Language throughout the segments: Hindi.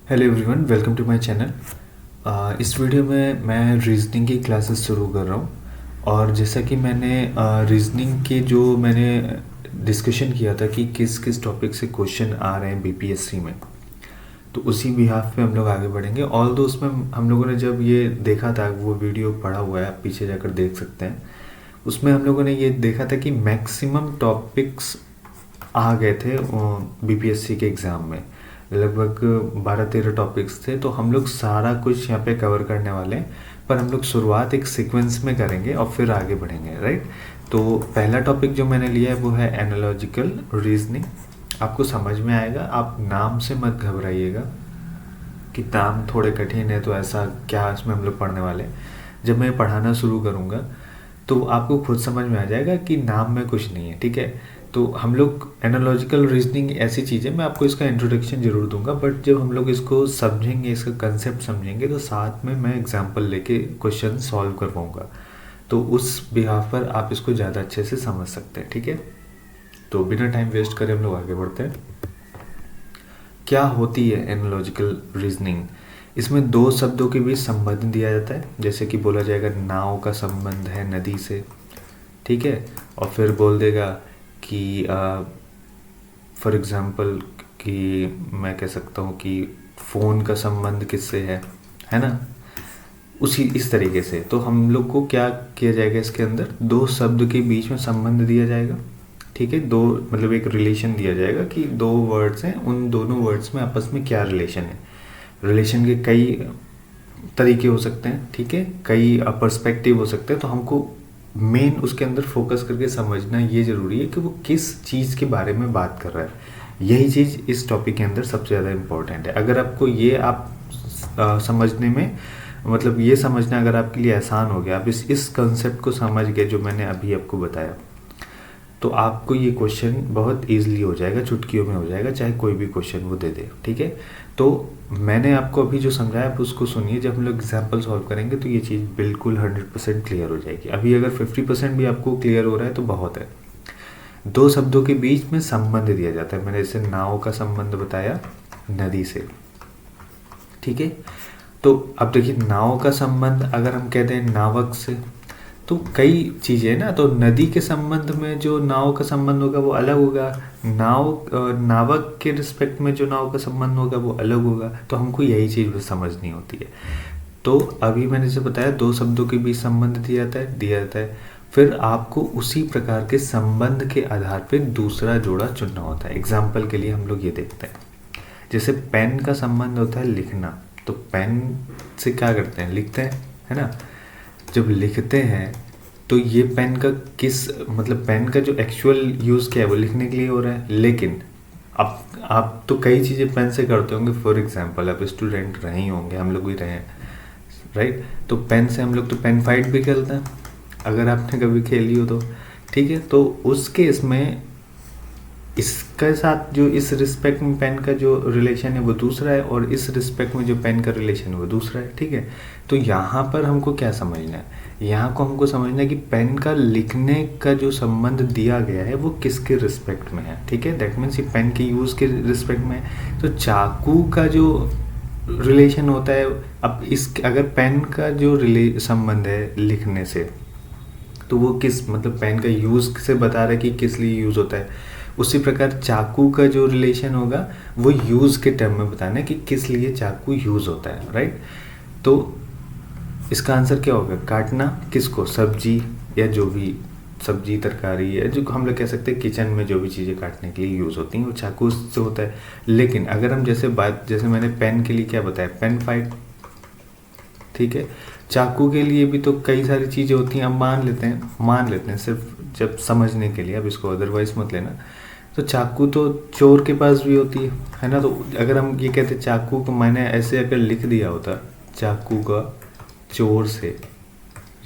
Hello everyone, welcome to my channel. इस वीडियो में मैं रीजनिंग की क्लासेस शुरू कर रहा हूँ। और जैसा कि मैंने रीजनिंग के जो मैंने डिस्कशन किया था कि किस किस टॉपिक से क्वेश्चन आ रहे हैं बीपीएससी में, तो उसी बिहाफ पे हम लोग आगे बढ़ेंगे। ऑल दो उसमें हम लोगों ने जब ये देखा था, वो वीडियो पड़ा हुआ है, आप पीछे जाकर देख सकते हैं। उसमें हम लोगों ने ये देखा था कि मैक्सिमम टॉपिक्स आ गए थे बीपीएससी के एग्ज़ाम में। लगभग 12-13 टॉपिक्स थे, तो हम लोग सारा कुछ यहाँ पे कवर करने वाले हैं। पर हम लोग शुरुआत एक सीक्वेंस में करेंगे और फिर आगे बढ़ेंगे, राइट। तो पहला टॉपिक जो मैंने लिया है वो है एनालॉजिकल रीजनिंग। आपको समझ में आएगा, आप नाम से मत घबराइएगा कि नाम थोड़े कठिन है तो ऐसा क्या इसमें हम लोग पढ़ने वाले हैं। जब मैं पढ़ाना शुरू करूँगा तो आपको खुद समझ में आ जाएगा कि नाम में कुछ नहीं है, ठीक है। तो हम लोग एनालॉजिकल रीजनिंग ऐसी चीज़ है, मैं आपको इसका इंट्रोडक्शन जरूर दूंगा, बट जब हम लोग इसको समझेंगे, इसका कंसेप्ट समझेंगे, तो साथ में मैं एग्जांपल लेके क्वेश्चन सॉल्व करवाऊंगा। तो उस बिहाफ पर आप इसको ज़्यादा अच्छे से समझ सकते हैं, ठीक है। तो बिना टाइम वेस्ट करे हम लोग आगे बढ़ते हैं। क्या होती है एनालॉजिकल रीजनिंग? इसमें दो शब्दों के बीच संबंध दिया जाता है, जैसे कि बोला जाएगा नाव का संबंध है नदी से, ठीक है। और फिर बोल देगा कि फॉर एग्ज़ाम्पल कि मैं कह सकता हूँ कि फ़ोन का संबंध किससे है ना। उसी इस तरीके से तो हम लोग को क्या किया जाएगा, इसके अंदर दो शब्द के बीच में संबंध दिया जाएगा, ठीक है। दो मतलब एक रिलेशन दिया जाएगा कि दो वर्ड्स हैं, उन दोनों वर्ड्स में आपस में क्या रिलेशन है। रिलेशन के कई तरीके हो सकते हैं, ठीक है, कई पर्सपेक्टिव हो सकते हैं। तो हमको मेन उसके अंदर फोकस करके समझना ये ज़रूरी है कि वो किस चीज़ के बारे में बात कर रहा है। यही चीज़ इस टॉपिक के अंदर सबसे ज़्यादा इम्पोर्टेंट है। अगर आपको ये आप समझने में मतलब ये समझना अगर आपके लिए आसान हो गया, आप इस कंसेप्ट को समझ गए जो मैंने अभी आपको बताया, तो आपको ये क्वेश्चन बहुत ईजिली हो जाएगा, चुटकियों में हो जाएगा, चाहे कोई भी क्वेश्चन वो दे दे, ठीक है। तो मैंने आपको अभी जो समझाया आप उसको सुनिए, जब हम लोग एग्जाम्पल सॉल्व करेंगे तो ये चीज़ बिल्कुल 100% क्लियर हो जाएगी। अभी अगर 50% भी आपको क्लियर हो रहा है तो बहुत है। दो शब्दों के बीच में संबंध दिया जाता है, मैंने जैसे नाव का संबंध बताया नदी से, ठीक है। तो अब देखिए, नाव का संबंध अगर हम कहते हैं नावक से, तो कई चीज़ें हैं ना। तो नदी के संबंध में जो नाव का संबंध होगा वो अलग होगा, नावक के रिस्पेक्ट में जो नाव का संबंध होगा वो अलग होगा। तो हमको यही चीज़ समझनी होती है। तो अभी मैंने जैसे बताया, दो शब्दों के बीच संबंध दिया जाता है। फिर आपको उसी प्रकार के संबंध के आधार पे दूसरा जोड़ा चुनना होता है। एग्जाम्पल के लिए हम लोग ये देखते हैं, जैसे पेन का संबंध होता है लिखना। तो पेन से क्या करते हैं, लिखते हैं, है ना। जब लिखते हैं तो ये पेन का किस मतलब पेन का जो एक्चुअल यूज़ क्या है वो लिखने के लिए हो रहा है। लेकिन अब आप तो कई चीज़ें पेन से करते होंगे। फॉर एग्जांपल आप स्टूडेंट रहे ही होंगे, हम लोग भी रहे हैं, राइट। तो पेन से हम लोग तो पेन फाइट भी खेलते हैं, अगर आपने कभी खेली हो तो, ठीक है। तो उस केस में इसके साथ जो इस रिस्पेक्ट में पेन का जो रिलेशन है वो दूसरा है, और इस रिस्पेक्ट में जो पेन का रिलेशन है वो दूसरा है, ठीक है। तो यहाँ पर हमको क्या समझना है, यहाँ को हमको समझना है कि पेन का लिखने का जो संबंध दिया गया है वो किसके रिस्पेक्ट में है, ठीक है। दैट मीन्स ये पेन के यूज़ के रिस्पेक्ट में है। तो चाकू का जो रिलेशन होता है, अब इस अगर पेन का जो संबंध है लिखने से, तो वो किस मतलब पेन का यूज़ से बता रहा है कि किस लिए यूज़ होता है। उसी प्रकार चाकू का जो रिलेशन होगा वो यूज़ के टर्म में बताना है कि किस लिए चाकू यूज़ होता है, राइट। तो इसका आंसर क्या होगा, काटना किसको, सब्जी या जो भी सब्जी तरकारी है, जो हम लोग कह सकते हैं किचन में जो भी चीज़ें काटने के लिए यूज़ होती हैं वो चाकू से होता है। लेकिन अगर हम जैसे मैंने पेन के लिए क्या बताया, पेन फाइट, ठीक है। चाकू के लिए भी तो कई सारी चीज़ें होती हैं। अब मान लेते हैं सिर्फ जब समझने के लिए, अब इसको अदरवाइज मत लेना। तो चाकू तो चोर के पास भी होती है ना। तो अगर हम ये कहते चाकू को मैंने ऐसे अगर लिख दिया होता चाकू का चोर से,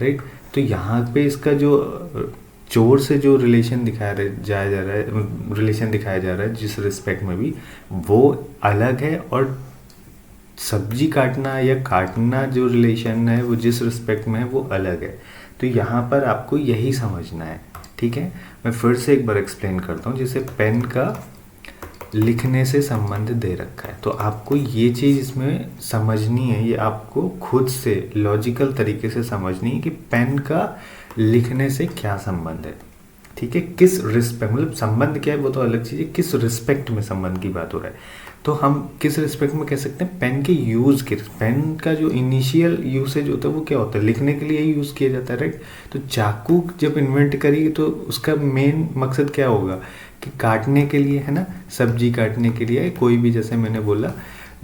राइट, तो यहाँ पे इसका जो चोर से जो रिलेशन दिखाया जा रहा है जिस रिस्पेक्ट में भी, वो अलग है। और सब्जी काटना या काटना जो रिलेशन है वो जिस रिस्पेक्ट में है वो अलग है। तो यहाँ पर आपको यही समझना है, ठीक है। मैं फिर से एक बार एक्सप्लेन करता हूँ। जैसे पेन का लिखने से संबंध दे रखा है। तो आपको ये चीज़ इसमें समझनी है, ये आपको खुद से लॉजिकल तरीके से समझनी है कि पेन का लिखने से क्या संबंध है। ठीक है, किस रिस्पेक्ट, मतलब संबंध क्या है वो तो अलग चीज़ है, किस रिस्पेक्ट में संबंध की बात हो रहा है। तो हम किस रिस्पेक्ट में कह सकते हैं, पेन के यूज़ के, पेन का जो इनिशियल यूसेज होता है वो क्या होता है, लिखने के लिए ही यूज़ किया जाता है, राइट। तो चाकू जब इन्वेंट करी तो उसका मेन मकसद क्या होगा कि काटने के लिए, है ना, सब्जी काटने के लिए, कोई भी, जैसे मैंने बोला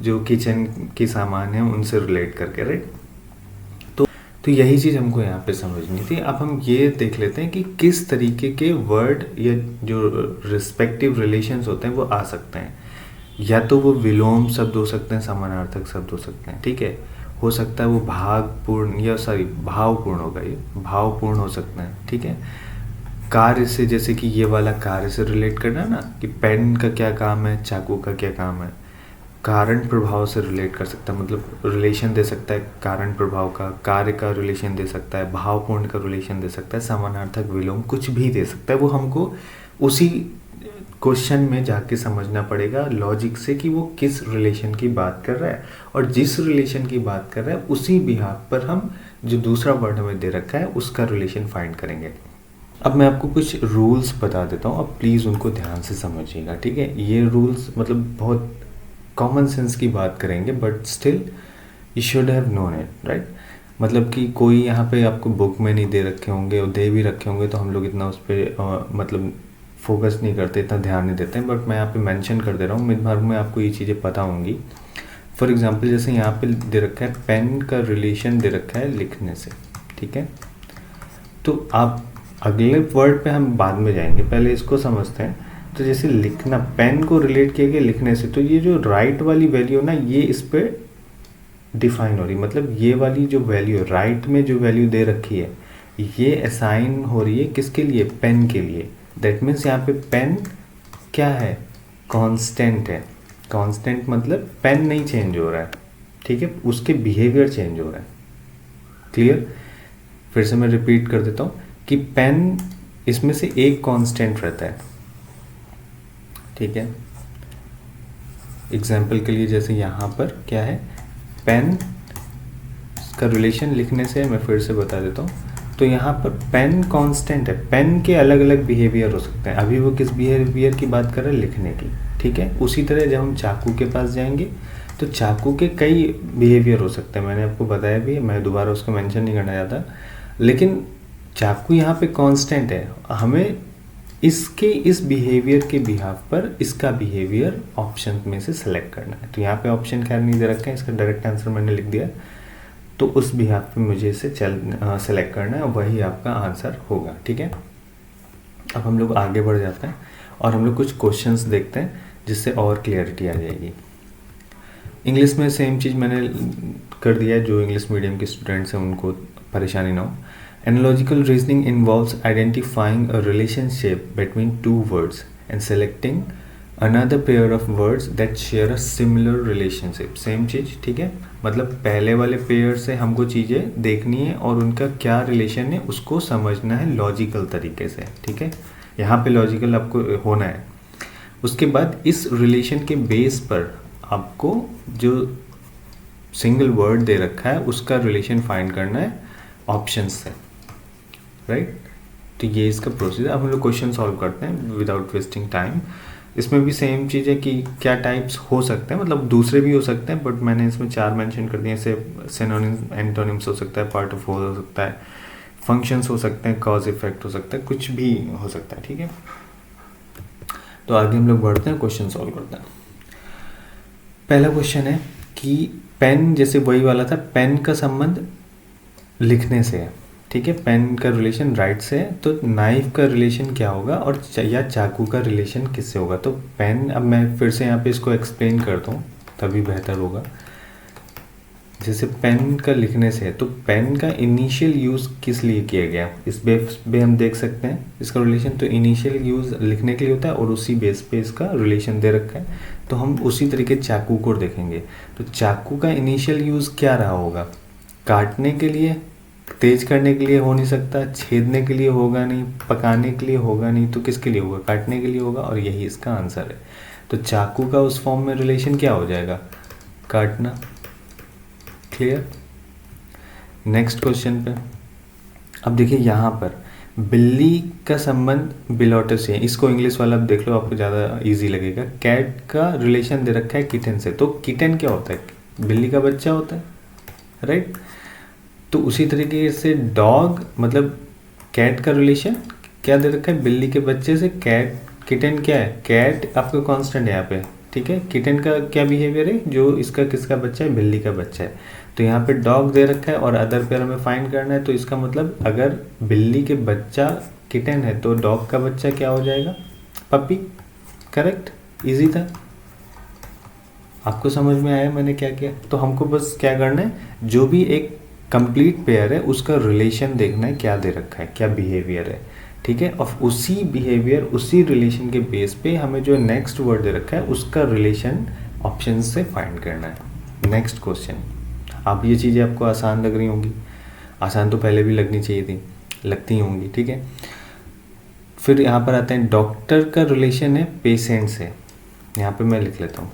जो किचन के सामान है उनसे रिलेट करके, राइट। तो यही चीज़ हमको यहाँ पे समझनी थी। अब हम ये देख लेते हैं कि किस तरीके के वर्ड या जो रिस्पेक्टिव रिलेशंस होते हैं वो आ सकते हैं। या तो वो विलोम शब्द हो सकते हैं, समानार्थक शब्द हो सकते हैं, ठीक है। हो सकता है वो भावपूर्ण या भावपूर्ण होगा, ये भावपूर्ण हो सकते हैं, ठीक है। कार्य से, जैसे कि ये वाला कार्य से रिलेट करना ना, कि पेन का क्या काम है, चाकू का क्या काम है। कारण प्रभाव से रिलेट कर सकता है, मतलब रिलेशन दे सकता है कारण प्रभाव का, कार्य का रिलेशन दे सकता है, भावपूर्ण का रिलेशन दे सकता है, समानार्थक विलोम कुछ भी दे सकता है। वो हमको उसी क्वेश्चन में जाके समझना पड़ेगा लॉजिक से कि वो किस रिलेशन की बात कर रहा है, और जिस रिलेशन की बात कर रहा है उसी बिहाफ पर हम जो दूसरा वर्ड हमें दे रखा है उसका रिलेशन फाइंड करेंगे। अब मैं आपको कुछ रूल्स बता देता हूँ, अब प्लीज़ उनको ध्यान से समझिएगा, ठीक है। ये रूल्स मतलब बहुत कॉमन सेंस की बात करेंगे, but still you should have known it, right. मतलब कि कोई यहाँ पे आपको बुक में नहीं दे रखे होंगे, और दे भी रखे होंगे तो हम लोग इतना उस पर मतलब फोकस नहीं करते, इतना ध्यान नहीं देते हैं, बट मैं यहाँ पे मेंशन कर दे रहा हूँ, मिड में आपको ये चीज़ें पता होंगी। फॉर एग्जांपल जैसे यहाँ पे दे रखा है पेन का रिलेशन दे रखा है लिखने से, ठीक है। तो आप अगले वर्ड पे हम बाद में जाएंगे, पहले इसको समझते हैं। तो जैसे लिखना, पेन को रिलेट किया गया लिखने से, तो ये जो राइट वाली वैल्यू ना, ये इस पे डिफाइन हो रही, मतलब ये वाली जो वैल्यू राइट में जो वैल्यू दे रखी है ये असाइन हो रही है किसके लिए, पेन के लिए। दैट मीन्स यहाँ पे पेन क्या है, कांस्टेंट है। कांस्टेंट मतलब पेन नहीं चेंज हो रहा है, ठीक है, उसके बिहेवियर चेंज हो रहा है। क्लियर, फिर से मैं रिपीट कर देता हूँ कि पेन, इसमें से एक कांस्टेंट रहता है, ठीक है। एग्जाम्पल के लिए जैसे यहाँ पर क्या है, पेन का रिलेशन लिखने से, मैं फिर से बता देता हूँ। तो यहाँ पर पेन कांस्टेंट है, पेन के अलग अलग बिहेवियर हो सकते हैं। अभी वो किस बिहेवियर की बात कर रहे हैं, लिखने की, ठीक है। उसी तरह जब हम चाकू के पास जाएंगे तो चाकू के कई बिहेवियर हो सकते हैं, मैंने आपको बताया भी है, मैं दोबारा उसको मेंशन नहीं करना चाहता। लेकिन चाकू यहाँ पे कांस्टेंट है, हमें इसके इस बिहेवियर के बिहाफ पर इसका बिहेवियर ऑप्शन में से सेलेक्ट करना है। तो यहाँ पे ऑप्शन खैर नहीं दे रखा है, इसका डायरेक्ट आंसर मैंने लिख दिया, तो उस बिहाफ पे मुझे इसे सेलेक्ट करना है, वही आपका आंसर होगा, ठीक है। अब हम लोग आगे बढ़ जाते हैं और हम लोग कुछ क्वेश्चंस देखते हैं जिससे और क्लियरिटी आ जाएगी। इंग्लिश में सेम चीज़ मैंने कर दिया है, जो इंग्लिश मीडियम के स्टूडेंट्स हैं उनको परेशानी ना हो। Analogical reasoning involves identifying a relationship between two words and selecting another pair of words that share a similar relationship. Same चीज़, ठीक है। मतलब पहले वाले पेयर से हमको चीज़ें देखनी है और उनका क्या रिलेशन है उसको समझना है लॉजिकल तरीके से, ठीक है। यहाँ पे लॉजिकल आपको होना है। उसके बाद इस रिलेशन के बेस पर आपको जो सिंगल वर्ड दे रखा है उसका रिलेशन फाइंड करना है ऑप्शन से, राइट। तो ये इसका प्रोसीजर। अब हम लोग क्वेश्चन सॉल्व करते हैं विदाउट वेस्टिंग टाइम। इसमें भी सेम चीज़ है कि क्या टाइप्स हो सकते हैं, मतलब दूसरे भी हो सकते हैं, बट मैंने इसमें 4 मेंशन कर दिए। जैसे सिनोनिम्स, एंटोनिम्स हो सकता है, पार्ट ऑफ होल हो सकता है, फंक्शंस हो सकते हैं, कॉज इफेक्ट हो सकता है, कुछ भी हो सकता है, ठीक है। तो आगे हम लोग बढ़ते हैं, क्वेश्चन सॉल्व करते हैं। पहला क्वेश्चन है कि पेन, जैसे वही वाला था, पेन का संबंध लिखने से है, ठीक है। पेन का रिलेशन राइट से है, तो नाइफ का रिलेशन क्या होगा, और या चाकू का रिलेशन किससे होगा। तो पेन, अब मैं फिर से यहाँ पे इसको एक्सप्लेन करता हूँ तभी बेहतर होगा। जैसे पेन का लिखने से है, तो पेन का इनिशियल यूज़ किस लिए किया गया, इस बेस पे हम देख सकते हैं इसका रिलेशन। तो इनिशियल यूज़ लिखने के लिए होता है और उसी बेस पे इसका रिलेशन दे रखा है। तो हम उसी तरीके चाकू को देखेंगे। तो चाकू का इनिशियल यूज़ क्या रहा होगा, काटने के लिए, तेज करने के लिए हो नहीं सकता, छेदने के लिए होगा नहीं, पकाने के लिए होगा नहीं, तो किसके लिए होगा, काटने के लिए होगा, और यही इसका आंसर है। तो चाकू का उस फॉर्म में रिलेशन क्या हो जाएगा, काटना। क्लियर। नेक्स्ट क्वेश्चन पे अब देखिए, यहाँ पर बिल्ली का संबंध बिलॉटर से है, इसको इंग्लिश वाला आप देख लो, आपको ज़्यादा इजी लगेगा। कैट का रिलेशन दे रखा है किटन से, तो किटन क्या होता है, बिल्ली का बच्चा होता है, राइट। तो उसी तरीके से डॉग मतलब कैट का रिलेशन क्या दे रखा है, बिल्ली के बच्चे से। कैट किटन क्या है, कैट आपका कांस्टेंट है यहाँ पे, ठीक है। किटन का क्या बिहेवियर है, जो इसका किसका बच्चा है, बिल्ली का बच्चा है। तो यहाँ पे डॉग दे रखा है और अदर पेयर हमें फाइंड करना है, तो इसका मतलब अगर बिल्ली के बच्चा किटन है तो डॉग का बच्चा क्या हो जाएगा, पपी। करेक्ट, इजी था। आपको समझ में आया मैंने क्या किया। तो हमको बस क्या करना है, जो भी एक कंप्लीट पेयर है उसका रिलेशन देखना है, क्या दे रखा है, क्या बिहेवियर है, ठीक है। और उसी बिहेवियर उसी रिलेशन के बेस पे हमें जो नेक्स्ट वर्ड दे रखा है उसका रिलेशन ऑप्शन से फाइंड करना है। Next question. अब ये चीज़ें आपको आसान लग रही होंगी, आसान तो पहले भी लगनी चाहिए थी, लगती होंगी, ठीक है। फिर यहाँ पर आते हैं, डॉक्टर का रिलेशन है पेशेंट से। यहाँ पे मैं लिख लेता हूँ,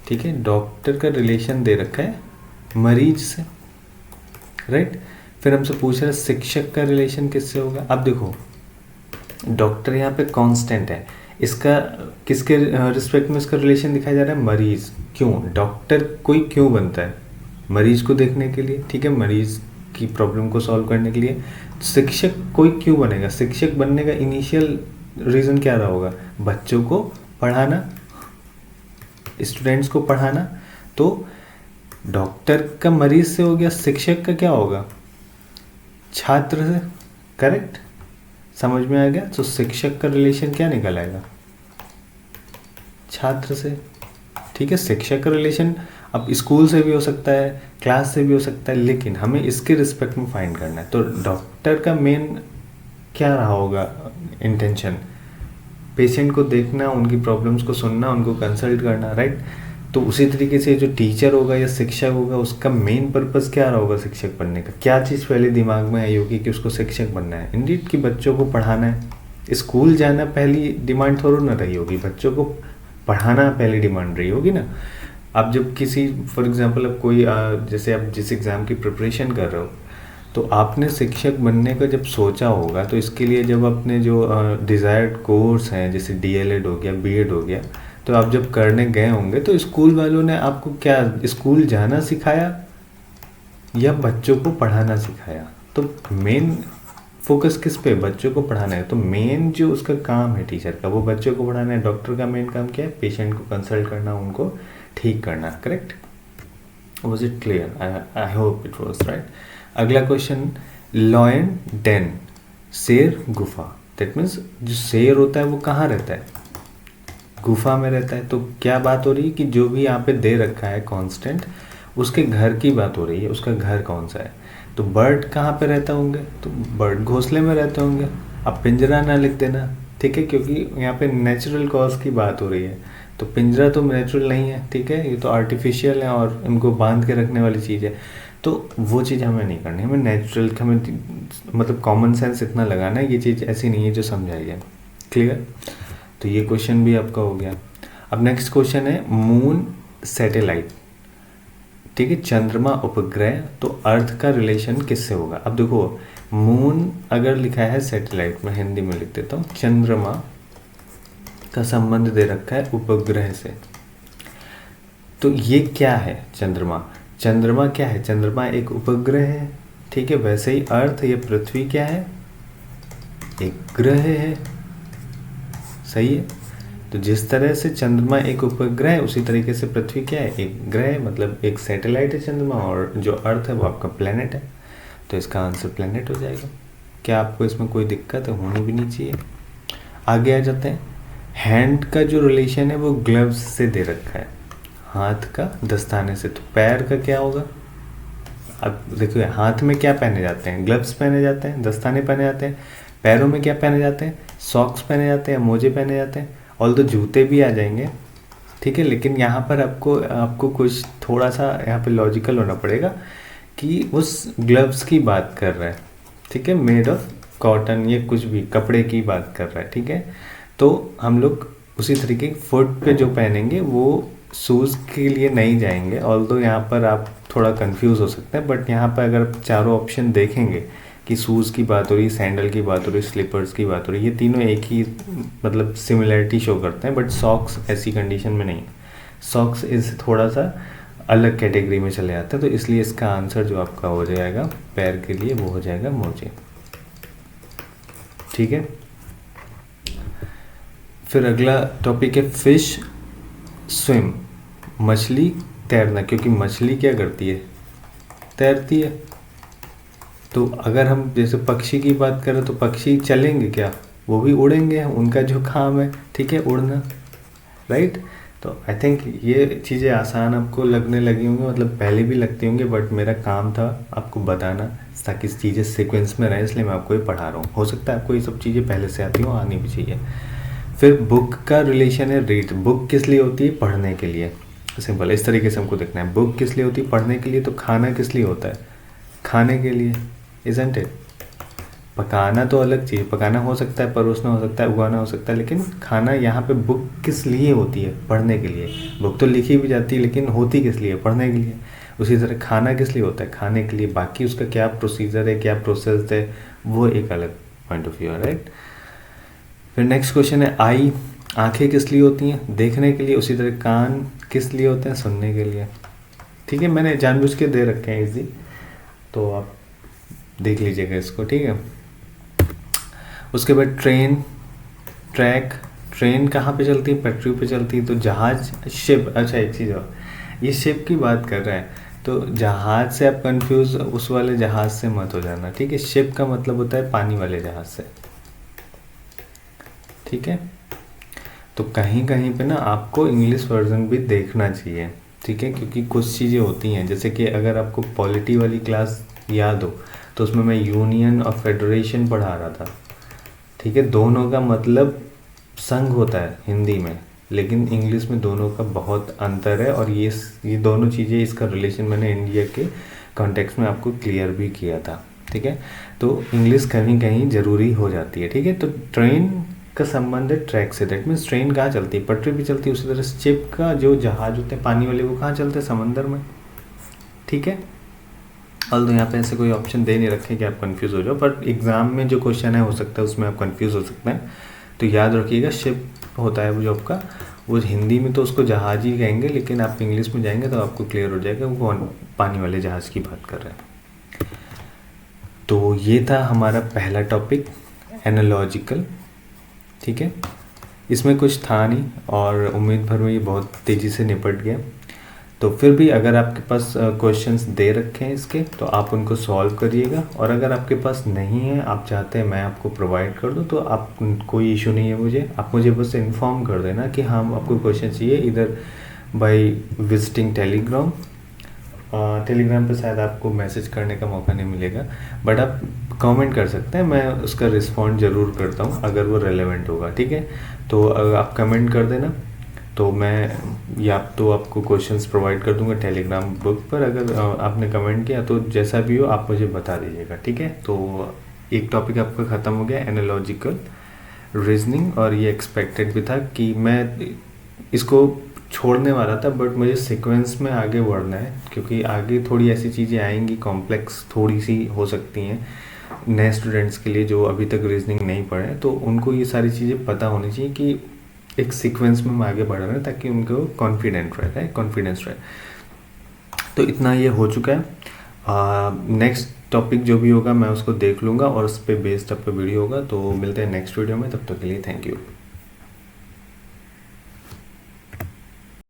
ठीक है। डॉक्टर का रिलेशन दे रखा है मरीज से, राइट। फिर हमसे पूछ रहा है शिक्षक का रिलेशन किससे होगा। अब देखो, डॉक्टर यहाँ पे कांस्टेंट है, इसका किसके रिस्पेक्ट में इसका रिलेशन दिखाया जा रहा है, मरीज। क्यों, डॉक्टर कोई क्यों बनता है, मरीज को देखने के लिए, ठीक है, मरीज की प्रॉब्लम को सॉल्व करने के लिए। शिक्षक कोई क्यों बनेगा, शिक्षक बनने का इनिशियल रीज़न क्या रहा होगा, बच्चों को पढ़ाना, स्टूडेंट्स को पढ़ाना। तो डॉक्टर का मरीज से हो गया, शिक्षक का क्या होगा, छात्र से। करेक्ट, समझ में आ गया। तो शिक्षक का रिलेशन क्या निकल आएगा, छात्र से, ठीक है। शिक्षक का रिलेशन अब स्कूल से भी हो सकता है, क्लास से भी हो सकता है, लेकिन हमें इसके रिस्पेक्ट में फाइंड करना है। तो डॉक्टर का मेन क्या रहा होगा इंटेंशन, पेशेंट को देखना, उनकी प्रॉब्लम्स को सुनना, उनको कंसल्ट करना, राइट। तो उसी तरीके से जो टीचर होगा या शिक्षक होगा उसका मेन पर्पस क्या रहा होगा शिक्षक बनने का, क्या चीज़ पहले दिमाग में आई होगी कि उसको शिक्षक बनना है, इंडीड कि बच्चों को पढ़ाना है। स्कूल जाना पहली डिमांड थोड़ा ना रही होगी, बच्चों को पढ़ाना पहली डिमांड रही होगी ना। आप जब किसी फॉर एग्जांपल अब कोई जैसे आप जिस एग्ज़ाम की प्रिपरेशन कर रहे हो, तो आपने शिक्षक बनने का जब सोचा होगा, तो इसके लिए जब अपने जो डिज़ायर्ड कोर्स हैं जैसे डीएलएड हो गया, बीएड हो गया, तो आप जब करने गए होंगे तो स्कूल वालों ने आपको क्या स्कूल जाना सिखाया या बच्चों को पढ़ाना सिखाया। तो मेन फोकस किस पे, बच्चों को पढ़ाना है। तो मेन जो उसका काम है टीचर का वो बच्चों को पढ़ाना है। डॉक्टर का मेन काम क्या है, पेशेंट को कंसल्ट करना, उनको ठीक करना। Correct, was it clear, I hope it was right. अगला क्वेश्चन, लॉयन डेन, शेर गुफा। दैट मीन्स जो शेर होता है वो कहाँ रहता है, गुफा में रहता है। तो क्या बात हो रही है कि जो भी यहाँ पे दे रखा है कांस्टेंट, उसके घर की बात हो रही है, उसका घर कौन सा है। तो बर्ड कहाँ पे रहता होंगे, तो बर्ड घोंसले में रहते होंगे। अब पिंजरा ना लिख देना, ठीक है, क्योंकि यहाँ पे नेचुरल कॉज की बात हो रही है। तो पिंजरा तो नेचुरल नहीं है, ठीक है, ये तो आर्टिफिशियल है और इनको बांध के रखने वाली चीज़ है। तो वो चीज़ हमें नहीं करनी, हमें नेचुरल, हमें मतलब कॉमन सेंस इतना लगाना है, ये चीज़ ऐसी नहीं है जो समझाई है। क्लियर। तो ये क्वेश्चन भी आपका हो गया। अब नेक्स्ट क्वेश्चन है मून सैटेलाइट, ठीक है, चंद्रमा उपग्रह। तो अर्थ का रिलेशन किससे होगा। अब देखो, मून अगर लिखा है सैटेलाइट, मैं हिंदी में लिख देता हूँ, चंद्रमा का संबंध दे रखा है उपग्रह से। तो ये क्या है, चंद्रमा, चंद्रमा क्या है, चंद्रमा एक उपग्रह है, ठीक है। वैसे ही अर्थ या पृथ्वी क्या है, एक ग्रह है, सही है। तो जिस तरह से चंद्रमा एक उपग्रह है, उसी तरीके से पृथ्वी क्या है, एक ग्रह, मतलब एक सैटेलाइट है चंद्रमा, और जो अर्थ है वो आपका प्लेनेट है। तो इसका आंसर प्लेनेट हो जाएगा। क्या आपको इसमें कोई दिक्कत है, होनी भी नहीं चाहिए। आगे आ जाते हैं, हैंड का जो रिलेशन है वो ग्लव्स से दे रखा है, हाथ का दस्ताने से। तो पैर का क्या होगा, अब देखो हाथ में क्या पहने जाते हैं, ग्लव्स पहने जाते हैं, दस्ताने पहने जाते हैं। पैरों में क्या पहने जाते हैं, सॉक्स पहने जाते हैं, मोजे पहने जाते हैं, और तो जूते भी आ जाएंगे, ठीक है। लेकिन यहाँ पर आपको कुछ थोड़ा सा यहाँ पे लॉजिकल होना पड़ेगा कि उस ग्लव्स की बात कर रहा है, ठीक है, मेड ऑफ कॉटन, ये कुछ भी कपड़े की बात कर रहा है, ठीक है। तो हम लोग उसी तरीके फुट पे जो पहनेंगे वो शूज़ के लिए नहीं जाएंगे। ऑल्दो यहाँ पर आप थोड़ा कंफ्यूज हो सकते हैं, बट यहाँ पर अगर चारों ऑप्शन देखेंगे कि शूज़ की बात हो रही, सैंडल की बात हो रही, स्लीपर्स की बात हो रही, ये तीनों एक ही मतलब सिमिलरिटी शो करते हैं। बट सॉक्स ऐसी कंडीशन में नहीं, सॉक्स इस थोड़ा सा अलग कैटेगरी में चले जाते हैं। तो इसलिए इसका आंसर जो आपका हो जाएगा पैर के लिए वो हो जाएगा मोजे, ठीक है। फिर अगला टॉपिक है फिश स्विम, मछली तैरना, क्योंकि मछली क्या करती है, तैरती है। तो अगर हम जैसे पक्षी की बात करें तो पक्षी चलेंगे क्या, वो भी उड़ेंगे, उनका जो काम है, ठीक है, उड़ना, राइट। तो आई थिंक ये चीज़ें आसान आपको लगने लगी होंगी, मतलब पहले भी लगती होंगी, बट मेरा काम था आपको बताना ताकि चीज़ें सीक्वेंस में रहें, इसलिए मैं आपको ये पढ़ा रहा हूँ। हो सकता है आपको ये सब चीज़ें पहले से आती हो, आनी भी चाहिए। फिर बुक का रिलेशन है रीड। बुक किस लिए होती है, पढ़ने के लिए, सिंपल इस तरीके से हमको देखना है। बुक किस लिए होती है, पढ़ने के लिए। तो खाना किस लिए होता है, खाने के लिए, इज़न्ट इट। पकाना तो अलग चीज़, पकाना हो सकता है, परोसना हो सकता है, उगाना हो सकता है, लेकिन खाना यहाँ पे बुक किस लिए होती है, पढ़ने के लिए। बुक तो लिखी भी जाती है लेकिन होती किस लिए, पढ़ने के लिए। उसी तरह खाना किस लिए होता है, खाने के लिए। बाकी उसका क्या प्रोसीजर है, क्या प्रोसेस है, वो एक अलग पॉइंट ऑफ व्यू है, राइट। फिर नेक्स्ट क्वेश्चन है आई, आंखें किस लिए होती हैं, देखने के लिए। उसी तरह कान किस लिए होते हैं, सुनने के लिए, ठीक है। मैंने जानबूझ के दे रखे हैं इजी, तो आप देख लीजिएगा इसको, ठीक है। उसके बाद ट्रेन, ट्रैक। ट्रेन कहाँ पे चलती है, पटरी पे चलती है। तो जहाज, शिप, अच्छा एक चीज़ और, ये शिप की बात कर रहा है, तो जहाज से आप कंफ्यूज उस वाले जहाज से मत हो जाना, ठीक है। शिप का मतलब होता है पानी वाले जहाज से, ठीक है। तो कहीं कहीं पे ना आपको इंग्लिश वर्जन भी देखना चाहिए, ठीक है, क्योंकि कुछ चीज़ें होती हैं, जैसे कि अगर आपको पॉलिटी वाली क्लास याद हो तो उसमें मैं यूनियन और फेडरेशन पढ़ा रहा था, ठीक है। दोनों का मतलब संघ होता है हिंदी में, लेकिन इंग्लिश में दोनों का बहुत अंतर है। और ये दोनों चीज़ें, इसका रिलेशन मैंने इंडिया के कॉन्टेक्स्ट में आपको क्लियर भी किया था, ठीक है। तो इंग्लिश कहीं कहीं ज़रूरी हो जाती है, ठीक है। तो ट्रेन का संबंध है ट्रैक से, दैट मीन्स ट्रेन कहाँ चलती है, पटरी भी चलती है। उसी तरह शिप का जो जहाज होते हैं पानी वाले, वो कहाँ चलते हैं, समंदर में, ठीक है। तो यहाँ पे ऐसे कोई ऑप्शन दे नहीं रखे कि आप कंफ्यूज हो जाओ, पर एग्ज़ाम में जो क्वेश्चन है हो सकता है उसमें आप कंफ्यूज हो सकते हैं। तो याद रखिएगा शिप होता है वो जो आपका, वो हिंदी में तो उसको जहाज ही कहेंगे, लेकिन आप इंग्लिश में जाएंगे तो आपको क्लियर हो जाएगा वो कौन पानी वाले जहाज़ की बात कर रहे हैं। तो ये था हमारा पहला टॉपिक, एनालॉजिकल, ठीक है। इसमें कुछ था नहीं और उम्मीद भर में ये बहुत तेज़ी से निपट गया। तो फिर भी अगर आपके पास क्वेश्चंस दे रखे हैं इसके, तो आप उनको सॉल्व करिएगा। और अगर आपके पास नहीं है, आप चाहते हैं मैं आपको प्रोवाइड कर दूं, तो आप कोई इशू नहीं है मुझे, आप मुझे बस इन्फॉर्म कर देना कि हाँ आपको क्वेश्चन चाहिए, इधर बाय विजिटिंग टेलीग्राम। टेलीग्राम पे शायद आपको मैसेज करने का मौका नहीं मिलेगा, बट आप कमेंट कर सकते हैं, मैं उसका रिस्पॉन्ड ज़रूर करता हूँ अगर वो रेलेवेंट होगा, ठीक है। तो आप कमेंट कर देना, तो मैं या तो आपको क्वेश्चंस प्रोवाइड कर दूंगा टेलीग्राम ग्रुप पर। अगर आपने कमेंट किया तो जैसा भी हो आप मुझे बता दीजिएगा, ठीक है। तो एक टॉपिक आपका ख़त्म हो गया, एनालॉजिकल रीजनिंग, और ये एक्सपेक्टेड भी था कि मैं इसको छोड़ने वाला था, बट मुझे सीक्वेंस में आगे बढ़ना है, क्योंकि आगे थोड़ी ऐसी चीज़ें आएंगी, कॉम्प्लेक्स थोड़ी सी हो सकती हैं नए स्टूडेंट्स के लिए जो अभी तक रीजनिंग नहीं पढ़े, तो उनको ये सारी चीज़ें पता होनी चाहिए कि एक सीक्वेंस में हम आगे बढ़ रहे हैं, ताकि उनको कॉन्फिडेंस रहे। तो इतना ये हो चुका है। नेक्स्ट टॉपिक जो भी होगा मैं उसको देख लूँगा और उस पर बेस्ड आपका वीडियो होगा। तो मिलते हैं नेक्स्ट वीडियो में, तब तक के लिए थैंक यू।